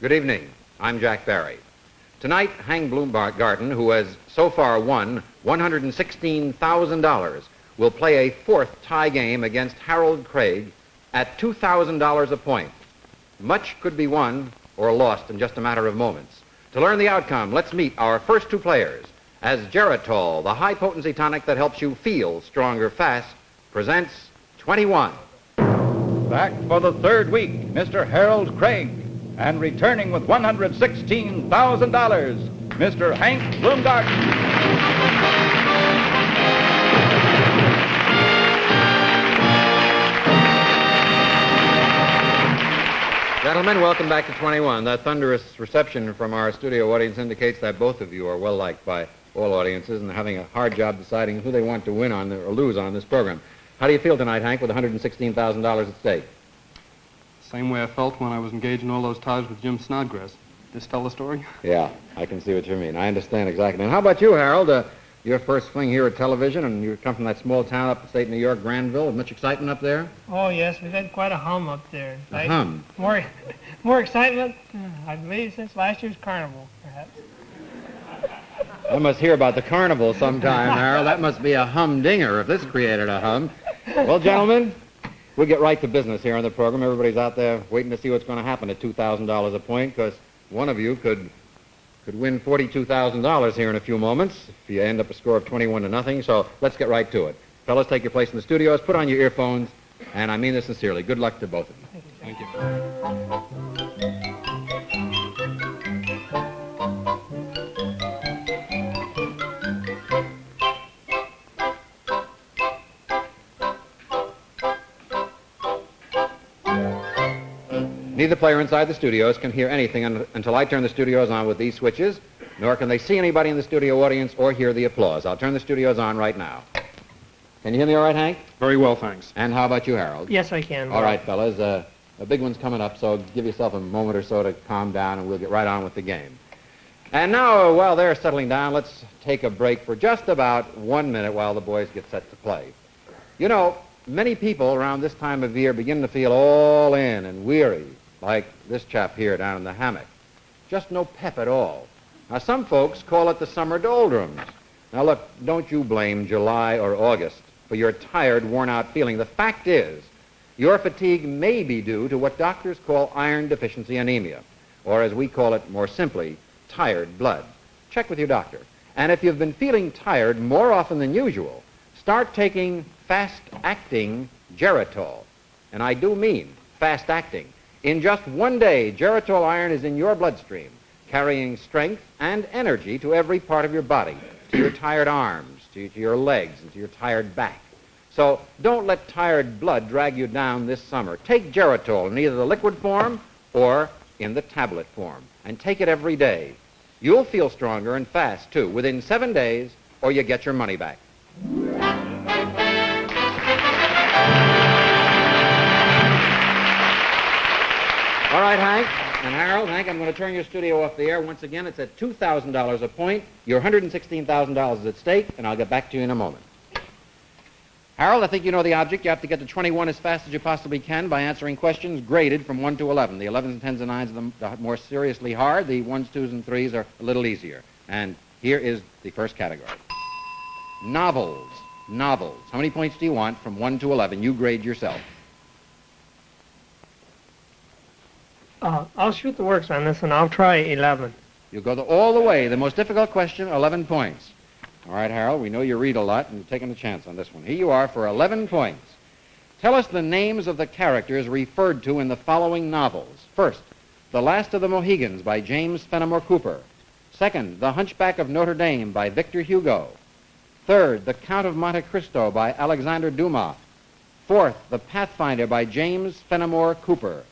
Good evening. I'm Jack Barry. Tonight, Hank Bloomgarten, who has so far won $116,000, will play a fourth tie game against Harold Craig at $2,000 a point. Much could be won or lost in just a matter of moments. To learn the outcome, let's meet our first two players as Geritol, the high-potency tonic that helps you feel stronger fast, presents 21. Back for the third week, Mr. Harold Craig, and returning with $116,000, Mr. Hank Bloomgarten. Gentlemen, welcome back to 21. That thunderous reception from our studio audience indicates that both of you are well liked by all audiences and having a hard job deciding who they want to win on or lose on this program. How do you feel tonight, Hank, with $116,000 at stake? Same way I felt when I was engaged in all those ties with Jim Snodgrass. Just tell the story? Yeah, I can see what you mean. I understand exactly. And how about you, Harold? Your first fling here at television, and you come from that small town upstate New York, Granville. Much excitement up there? Oh, yes. We've had quite a hum up there. In fact, a hum? More excitement, I believe, since last year's carnival, perhaps. I must hear about the carnival sometime, Harold. That must be a humdinger if this created a hum. Well, gentlemen, we'll get right to business here on the program. Everybody's out there waiting to see what's going to happen at $2,000 a point, because one of you could win $42,000 here in a few moments if you end up a score of 21-0. So let's get right to it. Fellas, take your place in the studios, put on your earphones, and I mean this sincerely. Good luck to both of you. Thank you. Neither player inside the studios can hear anything until I turn the studios on with these switches, nor can they see anybody in the studio audience or hear the applause. I'll turn the studios on right now. Can you hear me all right, Hank? Very well, thanks. And how about you, Harold? Yes, I can. All right, fellas. A big one's coming up, so give yourself a moment or so to calm down, and we'll get right on with the game. And now, while they're settling down, let's take a break for just about 1 minute while the boys get set to play. You know, many people around this time of year begin to feel all in and weary, like this chap here down in the hammock. Just no pep at all. Now, some folks call it the summer doldrums. Now, look, don't you blame July or August for your tired, worn-out feeling. The fact is, your fatigue may be due to what doctors call iron deficiency anemia, or as we call it more simply, tired blood. Check with your doctor. And if you've been feeling tired more often than usual, start taking fast-acting Geritol. And I do mean fast-acting. In just 1 day, Geritol iron is in your bloodstream, carrying strength and energy to every part of your body, to your tired arms, to your legs, and to your tired back. So don't let tired blood drag you down this summer. Take Geritol in either the liquid form or in the tablet form, and take it every day. You'll feel stronger and fast, too, within 7 days, or you get your money back. All right, Hank and Harold. Hank, I'm going to turn your studio off the air. Once again, it's at $2,000 a point. Your $116,000 is at stake, and I'll get back to you in a moment. Harold, I think you know the object. You have to get to 21 as fast as you possibly can by answering questions graded from 1 to 11. The 11s and 10s and 9s are the more seriously hard. The 1s, 2s, and 3s are a little easier. And here is the first category. Novels. Novels. How many points do you want from 1 to 11? You grade yourself. I'll shoot the works on this, and I'll try 11. You go all the way. The most difficult question, 11 points. All right, Harold, we know you read a lot, and you're taking a chance on this one. Here you are for 11 points. Tell us the names of the characters referred to in the following novels. First, The Last of the Mohegans by James Fenimore Cooper. Second, The Hunchback of Notre Dame by Victor Hugo. Third, The Count of Monte Cristo by Alexander Dumas. Fourth, The Pathfinder by James Fenimore Cooper.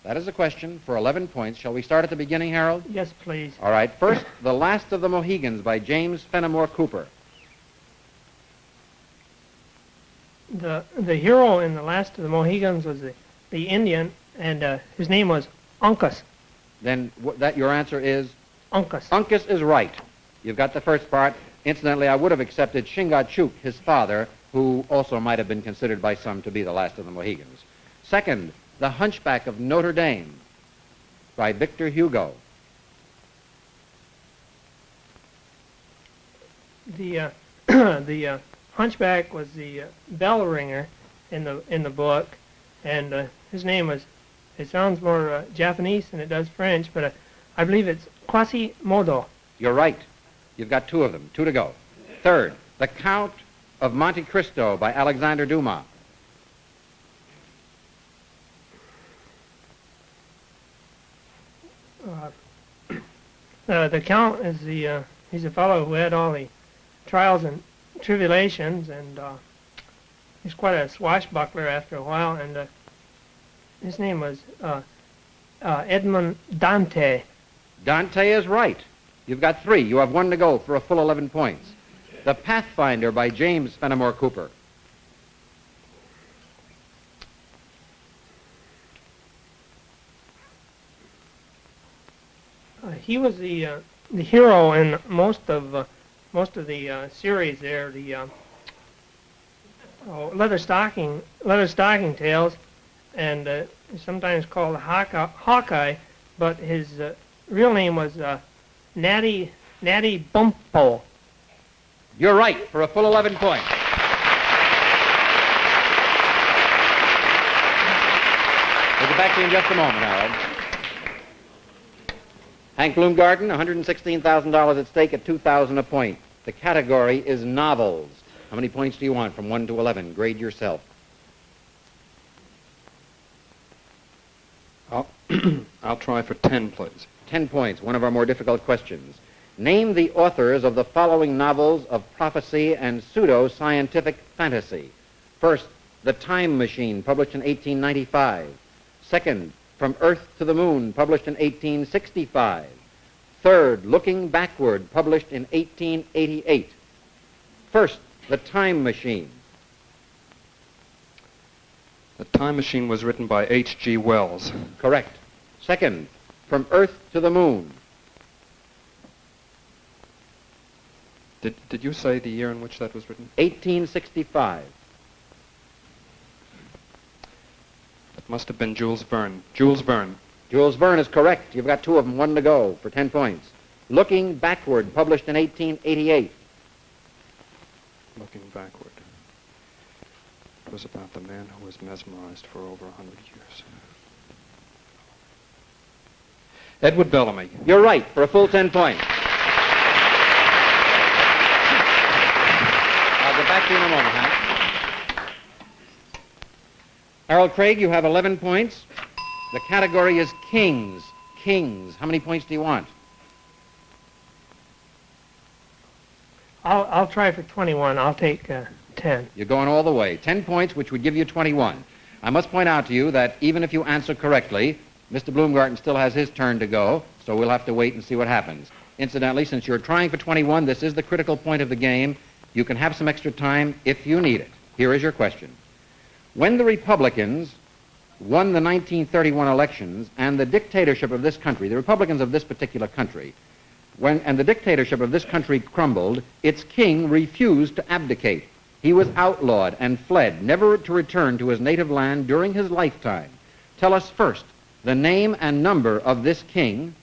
That is a question for 11 points. Shall we start at the beginning, Harold? Yes, please. All right. First, The Last of the Mohegans by James Fenimore Cooper. The hero in The Last of the Mohegans was the Indian, and his name was Uncas. Then that your answer is? Uncas. Uncas is right. You've got the first part. Incidentally, I would have accepted Chingachgook, his father, who also might have been considered by some to be the last of the Mohegans. Second, The Hunchback of Notre Dame. by Victor Hugo? The the Hunchback was the bell ringer in the book, and his name was. It sounds more Japanese than it does French, but I believe it's Quasimodo. You're right. You've got two of them. Two to go. Third, The Count of Monte Cristo by Alexander Dumas. The Count is he's a fellow who had all the trials and tribulations, and he's quite a swashbuckler after a while, and his name was Edmond Dante. Dante is right. You've got three. You have one to go for a full 11 points. The Pathfinder by James Fenimore Cooper. He was the hero in most of the series there. The leather stocking tales, and sometimes called Hawkeye, but his real name was Natty Bumppo. You're right for a full 11 points. We'll get back to you in just a moment, Harold. Hank Bloomgarden, $116,000 at stake at $2,000 a point. The category is novels. How many points do you want from 1 to 11? Grade yourself. I'll try for 10, please. 10 points, one of our more difficult questions. Name the authors of the following novels of prophecy and pseudo-scientific fantasy. First, The Time Machine, published in 1895. Second, From Earth to the Moon, published in 1865. Third, Looking Backward, published in 1888. First, The Time Machine. The Time Machine was written by H.G. Wells. Correct. Second, From Earth to the Moon. Did you say the year in which that was written? 1865. It must have been Jules Verne. Jules Verne. Jules Verne is correct. You've got two of them, one to go for 10 points. Looking Backward, published in 1888. Looking Backward. It was about the man who was mesmerized for over 100 years. Edward Bellamy. You're right for a full 10 points. I'll get back to you in a moment, Hank. Harold Craig, you have 11 points. The category is kings. Kings. How many points do you want? I'll try for 21. I'll take 10. You're going all the way. 10 points, which would give you 21. I must point out to you that even if you answer correctly, Mr. Bloomgarden still has his turn to go, so we'll have to wait and see what happens. Incidentally, since you're trying for 21, this is the critical point of the game. You can have some extra time if you need it. Here is your question. When the Republicans won the 1931 elections and the dictatorship of this country, the Republicans of this particular country, and the dictatorship of this country crumbled, its king refused to abdicate. He was outlawed and fled, never to return to his native land during his lifetime. Tell us first the name and number of this king,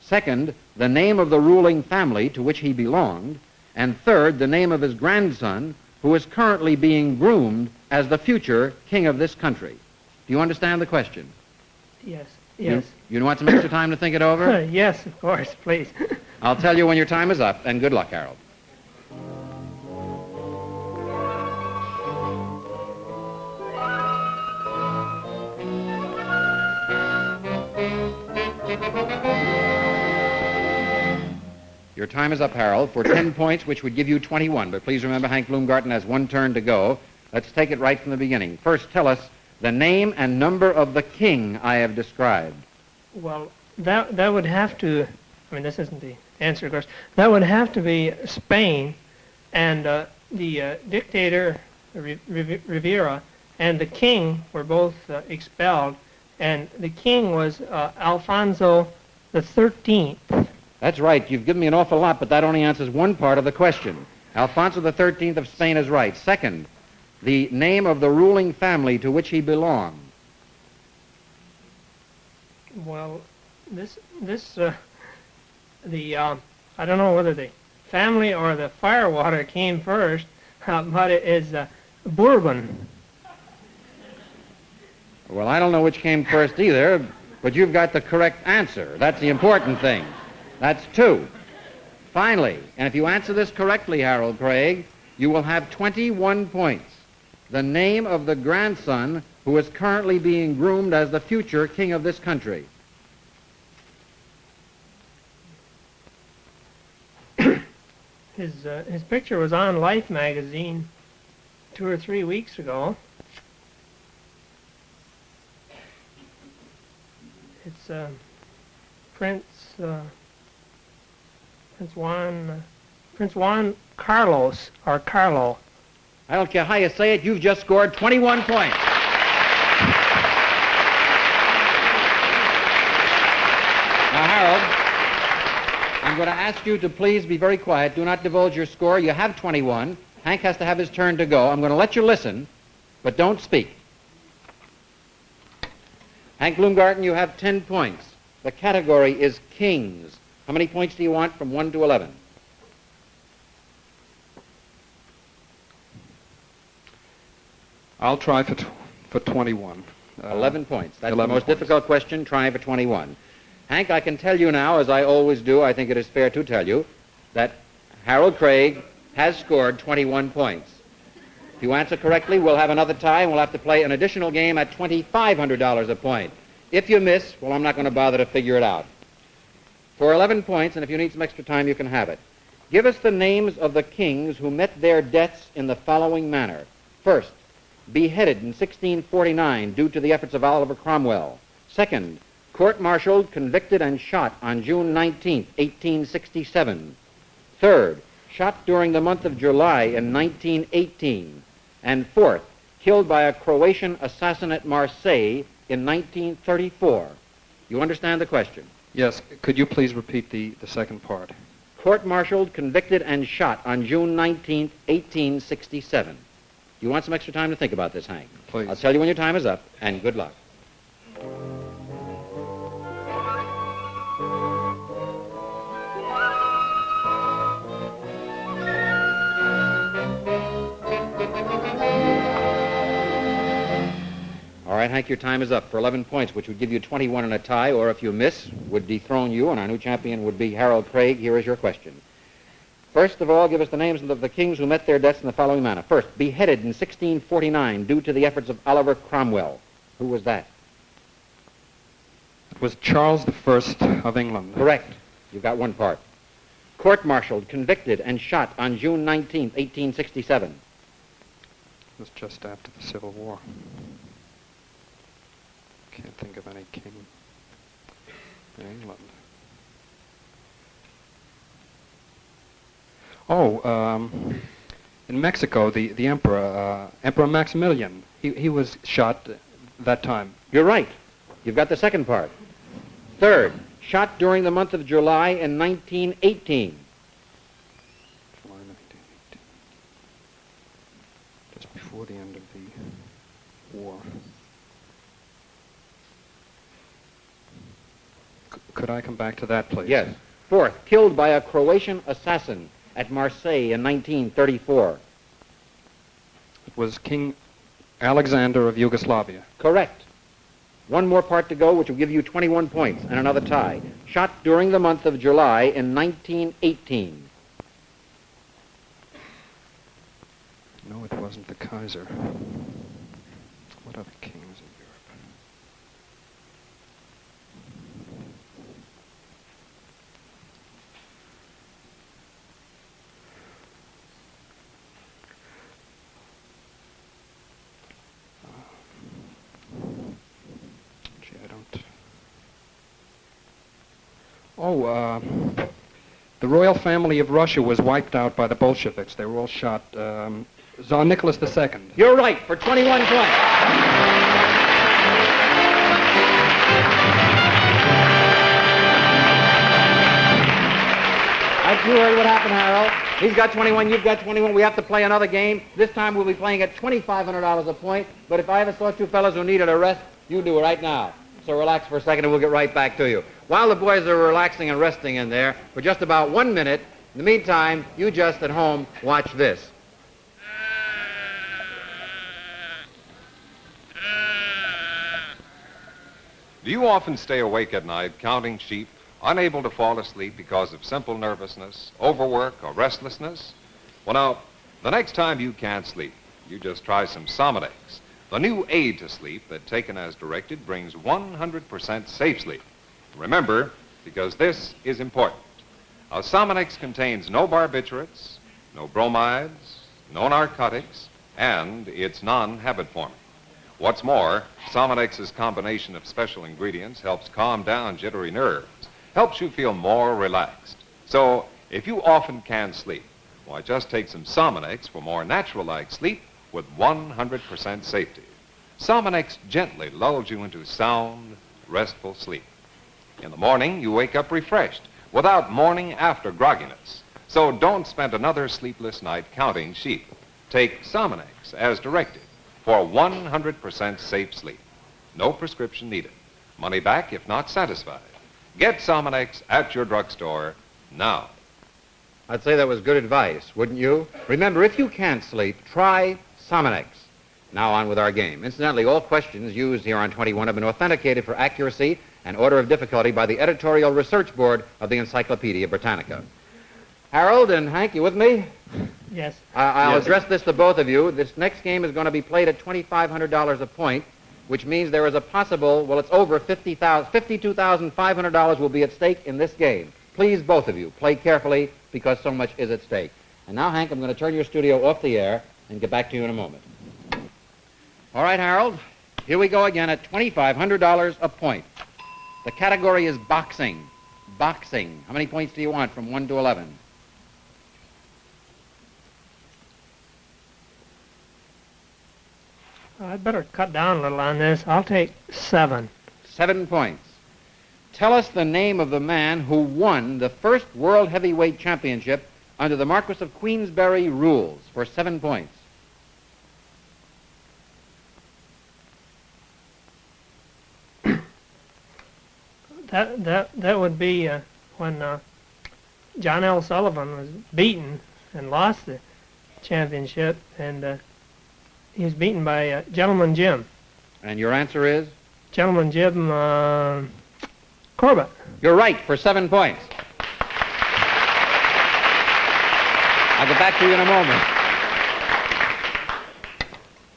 second, the name of the ruling family to which he belonged, and third, the name of his grandson, who is currently being groomed as the future king of this country. Do you understand the question? Yes. Yes. You want some extra time to think it over? Yes, of course, please. I'll tell you when your time is up, and good luck, Harold. Your time is up, Harold, for 10 points, which would give you 21. But please remember, Hank Bloomgarden has one turn to go. Let's take it right from the beginning. First, tell us the name and number of the king I have described. Well, that would have to, I mean, this isn't the answer, of course. That would have to be Spain, and the dictator, Rivera, and the king were both expelled, and the king was Alfonso the 13th. That's right. You've given me an awful lot, but that only answers one part of the question. Alfonso the 13th of Spain is right. Second, the name of the ruling family to which he belonged. Well, I don't know whether the family or the firewater came first, but it is bourbon. Well, I don't know which came first either, but you've got the correct answer. That's the important thing. That's 2. Finally, and if you answer this correctly, Harold Craig, you will have 21 points. The name of the grandson who is currently being groomed as the future king of this country. His picture was on Life magazine 2 or 3 weeks ago. It's Prince Juan Carlos, or Carlo. I don't care how you say it, you've just scored 21 points. Now, Harold, I'm going to ask you to please be very quiet. Do not divulge your score. You have 21. Hank has to have his turn to go. I'm going to let you listen, but don't speak. Hank Bloomgarten, you have 10 points. The category is kings. How many points do you want from 1 to 11? I'll try for 21. 11 points. That's 11 the most points. difficult question, trying for 21. Hank, I can tell you now, as I always do, I think it is fair to tell you, that Harold Craig has scored 21 points. If you answer correctly, we'll have another tie, and we'll have to play an additional game at $2,500 a point. If you miss, well, I'm not going to bother to figure it out. For 11 points, and if you need some extra time, you can have it. Give us the names of the kings who met their deaths in the following manner. First, beheaded in 1649 due to the efforts of Oliver Cromwell. Second, court-martialed, convicted, and shot on June 19, 1867. Third, shot during the month of July in 1918. And fourth, killed by a Croatian assassin at Marseille in 1934. You understand the question? Yes. Could you please repeat the second part? Court-martialed, convicted, and shot on June 19, 1867. You want some extra time to think about this, Hank? Please. I'll tell you when your time is up, and good luck. All right, Hank, your time is up for 11 points, which would give you 21 in a tie, or if you miss, would dethrone you, and our new champion would be Harold Craig. Here is your question. First of all, give us the names of the kings who met their deaths in the following manner. First, beheaded in 1649 due to the efforts of Oliver Cromwell. Who was that? It was Charles I of England. Correct. You got one part. Court-martialed, convicted, and shot on June 19, 1867. It was just after the Civil War. Can't think of any king in England. Oh, in Mexico, the emperor, Emperor Maximilian, he was shot that time. You're right. You've got the second part. Third, shot during the month of July in 1918. July 1918. Just before the end of the war. Could I come back to that, please? Yes. Fourth, killed by a Croatian assassin at Marseille in 1934. It was King Alexander of Yugoslavia. Correct. One more part to go, which will give you 21 points and another tie. Shot during the month of July in 1918. No, it wasn't the Kaiser. What other kings in Europe? Oh, the royal family of Russia was wiped out by the Bolsheviks. They were all shot. Tsar Nicholas II. You're right, for 21 points. You heard what happened, Harold. He's got 21, you've got 21. We have to play another game. This time we'll be playing at $2,500 a point. But if I ever saw two fellas who needed a rest, you do it right now. So relax for a second and we'll get right back to you. while the boys are relaxing and resting in there for just about 1 minute. In the meantime, you just at home watch this. Do you often stay awake at night counting sheep, unable to fall asleep because of simple nervousness, overwork, or restlessness? Well, now, the next time you can't sleep, you just try some Sominex, the new aid to sleep that, taken as directed, brings 100% safe sleep. Remember, because this is important. Now, Sominex contains no barbiturates, no bromides, no narcotics, and it's non-habit forming. What's more, Sominex's combination of special ingredients helps calm down jittery nerves, helps you feel more relaxed. So, if you often can't sleep, why, just take some Sominex for more natural-like sleep with 100% safety. Sominex gently lulls you into sound, restful sleep. In the morning, you wake up refreshed, without morning after grogginess. So don't spend another sleepless night counting sheep. Take Sominex as directed for 100% safe sleep. No prescription needed. Money back if not satisfied. Get Sominex at your drugstore now. I'd say that was good advice, wouldn't you? Remember, if you can't sleep, try Sominex. Now on with our game. Incidentally, all questions used here on 21 have been authenticated for accuracy and order of difficulty by the Editorial Research Board of the Encyclopedia Britannica. Harold and Hank, you with me? Yes. I'll address this to both of you. This next game is going to be played at $2,500 a point, which means there is a possible, well, it's over $52,500 will be at stake in this game. Please, both of you, play carefully because so much is at stake. And now, Hank, I'm going to turn your studio off the air and get back to you in a moment. All right, Harold, here we go again at $2,500 a point. The category is boxing. Boxing. How many points do you want from 1 to 11? I'd better cut down a little on this. I'll take 7. 7 points. Tell us the name of the man who won the first World Heavyweight Championship under the Marquis of Queensberry rules for 7 points. That would be when John L. Sullivan was beaten and lost the championship, and he was beaten by Gentleman Jim. And your answer is? Gentleman Jim Corbett. You're right, for 7 points. I'll get back to you in a moment.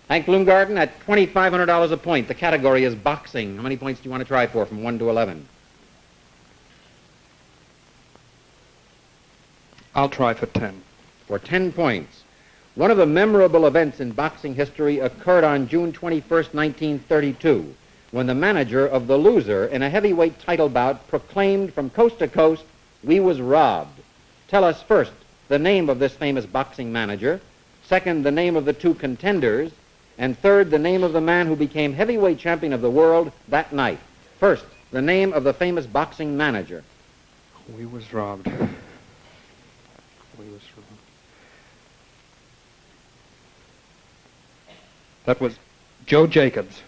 Hank Bloomgarden, at $2,500 a point. The category is boxing. How many points do you want to try for from 1 to 11? I'll try for 10. For 10 points. One of the memorable events in boxing history occurred on June 21st, 1932, when the manager of the loser in a heavyweight title bout proclaimed from coast to coast, "We was robbed." Tell us first the name of this famous boxing manager, second, the name of the 2 contenders, and third, the name of the man who became heavyweight champion of the world that night. First, the name of the famous boxing manager. We was robbed. We was robbed. That was Joe Jacobs.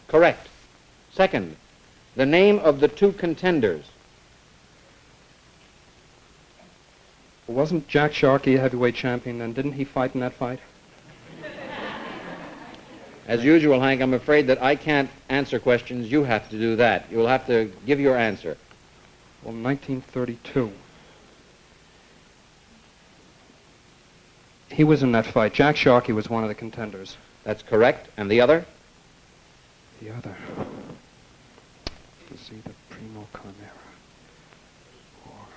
Correct. Second, the name of the 2 contenders. Wasn't Jack Sharkey a heavyweight champion, and didn't he fight in that fight? As usual, Hank, I'm afraid that I can't answer questions. You have to do that. You'll have to give your answer. Well, 1932. He was in that fight. Jack Sharkey was one of the contenders. That's correct. And the other? The other was either Primo Carnera or...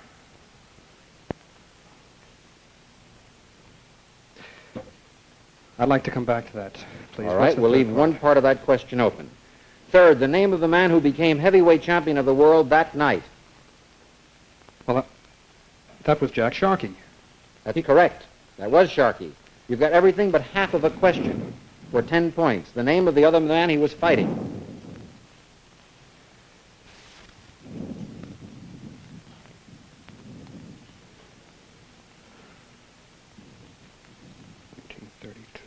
I'd like to come back to that, please. All right, we'll leave one part of that question open. Third, the name of the man who became heavyweight champion of the world that night. Well, that was Jack Sharkey. That's correct. That was Sharkey. You've got everything but half of a question for 10 points. The name of the other man he was fighting. 1932.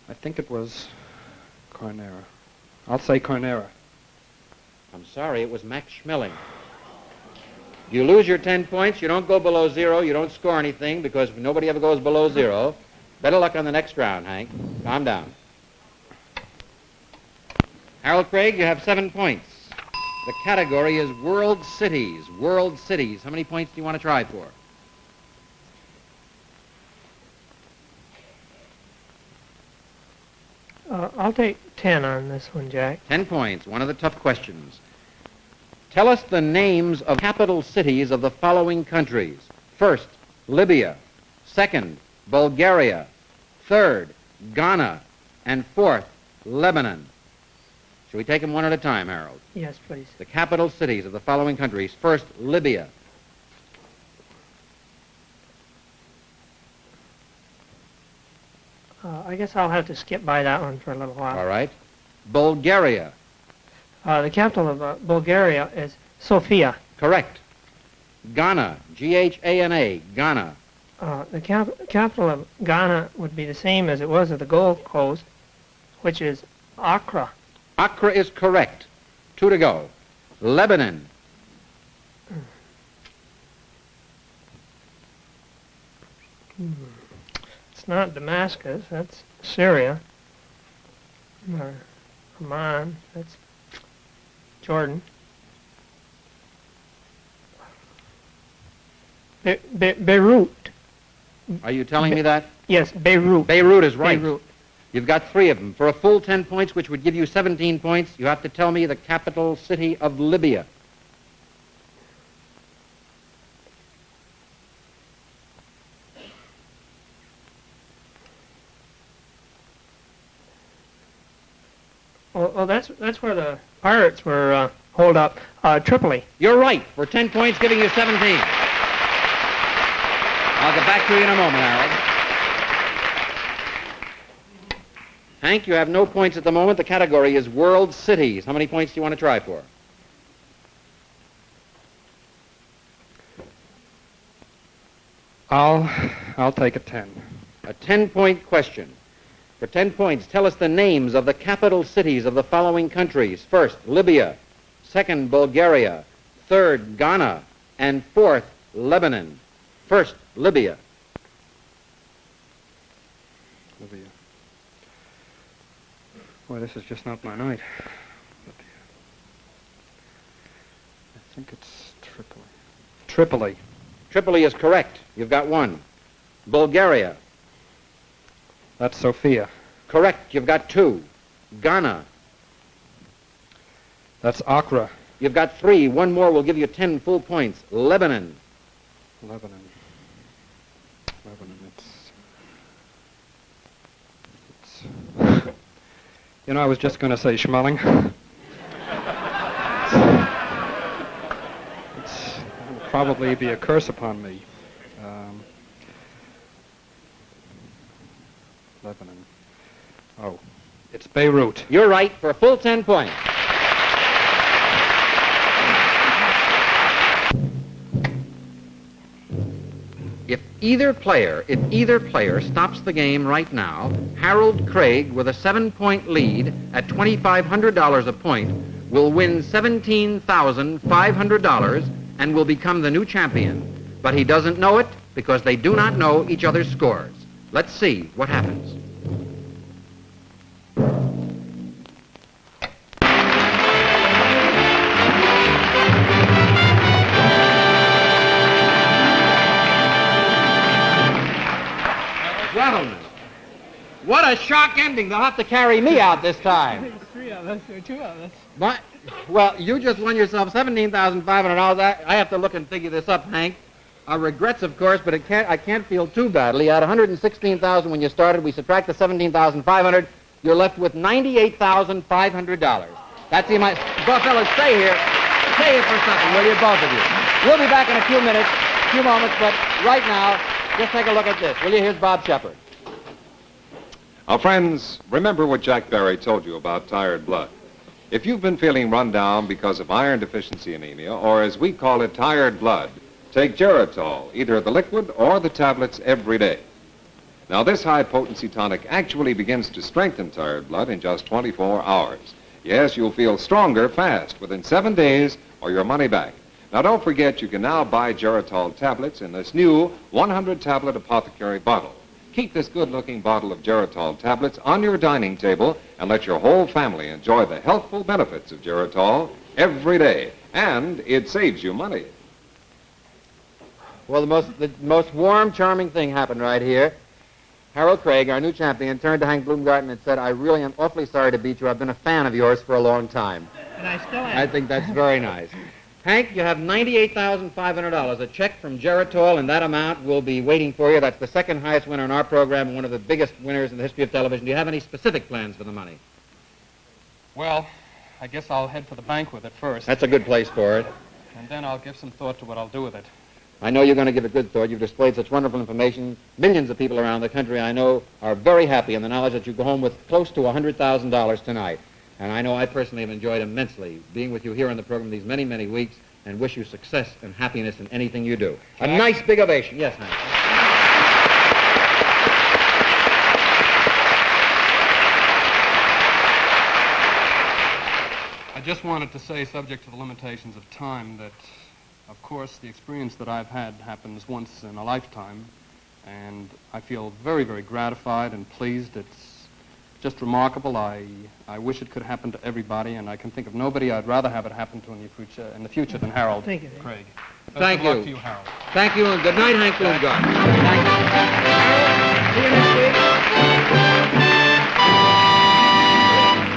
I think it was Carnera. I'll say Carnera. I'm sorry, it was Max Schmeling. You lose your 10 points, you don't go below 0, you don't score anything because nobody ever goes below 0. Better luck on the next round, Hank. Calm down. Harold Craig, you have 7 points. The category is World Cities. World Cities. How many points do you want to try for? I'll take 10 on this one, Jack. 10 points. One of the tough questions. Tell us the names of capital cities of the following countries. First, Libya. Second, Bulgaria. Third, Ghana. And fourth, Lebanon. Shall we take them one at a time, Harold? Yes, please. The capital cities of the following countries. First, Libya. I guess I'll have to skip by that one for a little while. All right. Bulgaria. The capital of Bulgaria is Sofia. Correct. Ghana. G-H-A-N-A. Ghana. The capital of Ghana would be the same as it was at the Gold Coast, which is Accra. Accra is correct. 2 to go. Lebanon. It's not Damascus, that's Syria. Or Amman, that's Jordan. Beirut. Are you telling me that? Yes, Beirut. Beirut is right. Beirut. You've got 3 of them. For a full 10 points, which would give you 17 points, you have to tell me the capital city of Libya. Well, that's where the pirates were holed up. Tripoli. You're right. For 10 points, giving you 17. I'll get back to you in a moment, Harold. Hank, you have no points at the moment. The category is World Cities. How many points do you want to try for? I'll take a 10. A 10-point question. For 10 points, tell us the names of the capital cities of the following countries. First, Libya. Second, Bulgaria. Third, Ghana. And fourth, Lebanon. First, Libya. Libya. Boy, this is just not my night. Libya. I think it's Tripoli. Tripoli. Tripoli is correct. You've got 1. Bulgaria. That's Sofia. Correct. You've got 2. Ghana. That's Accra. You've got 3. 1 more will give you 10 full points. Lebanon. Lebanon. You know, I was just going to say Schmeling. It'll probably be a curse upon me. Lebanon. Oh, it's Beirut. You're right for a full 10 points. If either player stops the game right now, Harold Craig, with a 7-point lead at $2,500 a point, will win $17,500 and will become the new champion. But he doesn't know it because they do not know each other's scores. Let's see what happens. Gentlemen, what a shock ending. They'll have to carry me out this time. 3 of us or 2 of us. But, well, you just won yourself $17,500. I have to look and figure this up, Hank. Regrets, of course, but I can't feel too badly. You had $116,000 when you started. We subtract the $17,500. You're left with $98,500. That's the amount. Go, fellas, stay here. Stay here for something, will you, both of you? We'll be back in a few moments, but right now, just take a look at this. Will you? Here's Bob Shepard. Our friends, remember what Jack Barry told you about tired blood. If you've been feeling run down because of iron deficiency anemia, or as we call it, tired blood, take Geritol, either the liquid or the tablets every day. Now, this high-potency tonic actually begins to strengthen tired blood in just 24 hours. Yes, you'll feel stronger fast within 7 days or your money back. Now, don't forget you can now buy Geritol tablets in this new 100-tablet apothecary bottle. Keep this good-looking bottle of Geritol tablets on your dining table and let your whole family enjoy the healthful benefits of Geritol every day. And it saves you money. Well, the most warm, charming thing happened right here. Harold Craig, our new champion, turned to Hank Bloomgarten and said, "I really am awfully sorry to beat you. I've been a fan of yours for a long time." And I still am. I think that's very nice. Hank, you have $98,500, a check from Geritol, and that amount will be waiting for you. That's the second highest winner in our program and one of the biggest winners in the history of television. Do you have any specific plans for the money? Well, I guess I'll head for the bank with it first. That's a good place for it. And then I'll give some thought to what I'll do with it. I know you're going to give it good thought. You've displayed such wonderful information. Millions of people around the country, I know, are very happy in the knowledge that you go home with close to $100,000 tonight. And I know I personally have enjoyed immensely being with you here on the program these many, many weeks, and wish you success and happiness in anything you do. A nice big ovation. Yes, Hank. I just wanted to say, subject to the limitations of time, that, of course, the experience that I've had happens once in a lifetime, and I feel very, very gratified and pleased. It's just remarkable. I wish it could happen to everybody, and I can think of nobody I'd rather have it happen to in the future than Harold Thank you. Craig. Thank Best of luck you. to you, Harold. Thank you, and good night, Hank Bloomgarten. Thank you. See you next week.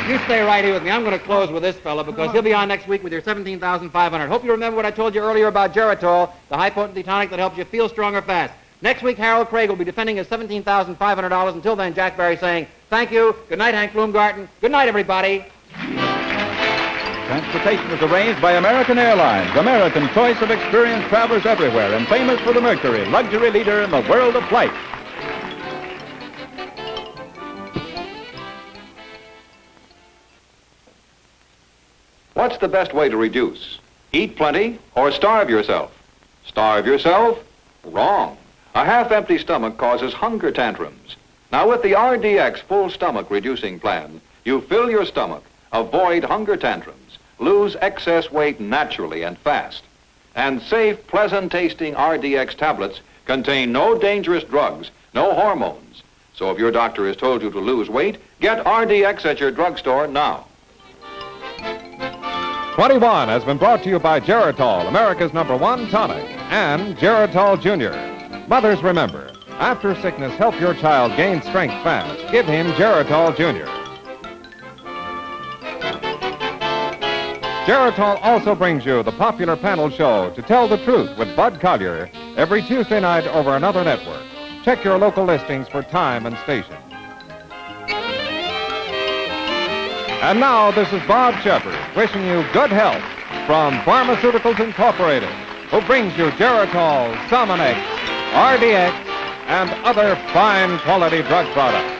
You stay right here with me. I'm going to close with this fellow because he'll be on next week with your $17,500. Hope you remember what I told you earlier about Geritol, the high-potency tonic that helps you feel stronger fast. Next week, Harold Craig will be defending his $17,500. Until then, Jack Barry saying thank you. Good night, Hank Bloomgarten. Good night, everybody. Transportation is arranged by American Airlines, American choice of experienced travelers everywhere, and famous for the Mercury, luxury leader in the world of flight. What's the best way to reduce? Eat plenty or starve yourself? Starve yourself? Wrong. A half-empty stomach causes hunger tantrums. Now, with the RDX full stomach reducing plan, you fill your stomach, avoid hunger tantrums, lose excess weight naturally and fast. And safe, pleasant-tasting RDX tablets contain no dangerous drugs, no hormones. So if your doctor has told you to lose weight, get RDX at your drugstore now. 21 has been brought to you by Geritol, America's #1 tonic, and Geritol Jr. Mothers, remember, after sickness, help your child gain strength fast. Give him Geritol Jr. Geritol also brings you the popular panel show To Tell the Truth with Bud Collier every Tuesday night over another network. Check your local listings for time and station. And now, this is Bob Shepard wishing you good health from Pharmaceuticals Incorporated, who brings you Geritol, Somonex, RDX, and other fine quality drug products.